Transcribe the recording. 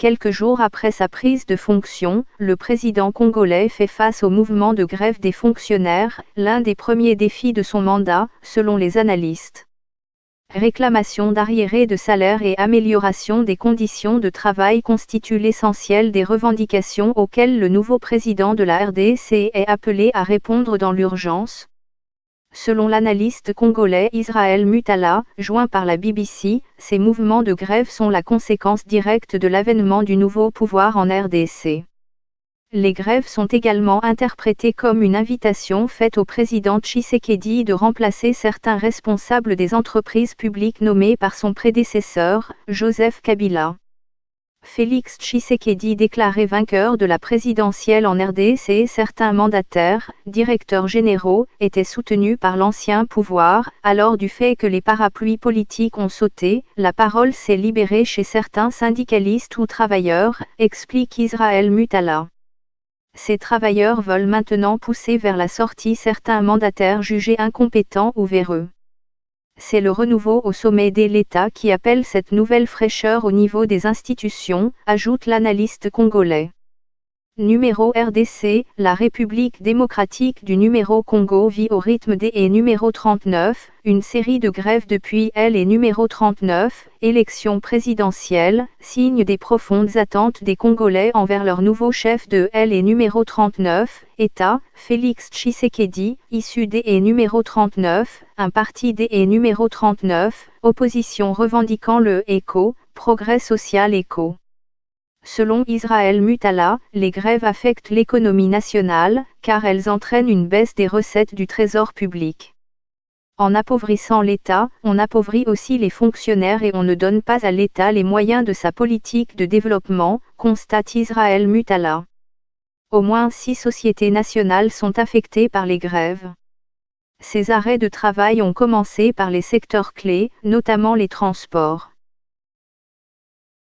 Quelques jours après sa prise de fonction, le président congolais fait face au mouvement de grève des fonctionnaires, l'un des premiers défis de son mandat, selon les analystes. Réclamation d'arriérés de salaire et amélioration des conditions de travail constituent l'essentiel des revendications auxquelles le nouveau président de la RDC est appelé à répondre dans l'urgence. Selon l'analyste congolais Israël Mutala, joint par la BBC, ces mouvements de grève sont la conséquence directe de l'avènement du nouveau pouvoir en RDC. Les grèves sont également interprétées comme une invitation faite au président Tshisekedi de remplacer certains responsables des entreprises publiques nommés par son prédécesseur, Joseph Kabila. Félix Tshisekedi déclaré vainqueur de la présidentielle en RDC et certains mandataires, directeurs généraux, étaient soutenus par l'ancien pouvoir. Alors du fait que les parapluies politiques ont sauté, la parole s'est libérée chez certains syndicalistes ou travailleurs, explique Israël Mutala. Ces travailleurs veulent maintenant pousser vers la sortie certains mandataires jugés incompétents ou véreux. C'est le renouveau au sommet de l'État qui appelle cette nouvelle fraîcheur au niveau des institutions, ajoute l'analyste congolais. Numéro RDC, la République démocratique du numéro Congo vit au rythme des et numéro 39, une série de grèves depuis elle et numéro 39, élection présidentielle, signe des profondes attentes des Congolais envers leur nouveau chef de elle et numéro 39, État, Félix Tshisekedi, issu des et numéro 39, un parti des et numéro 39, opposition revendiquant le ECO, Progrès social ECO. Selon Israël Mutala, les grèves affectent l'économie nationale, car elles entraînent une baisse des recettes du trésor public. En appauvrissant l'État, on appauvrit aussi les fonctionnaires et on ne donne pas à l'État les moyens de sa politique de développement, constate Israël Mutala. Au moins 6 sociétés nationales sont affectées par les grèves. Ces arrêts de travail ont commencé par les secteurs clés, notamment les transports.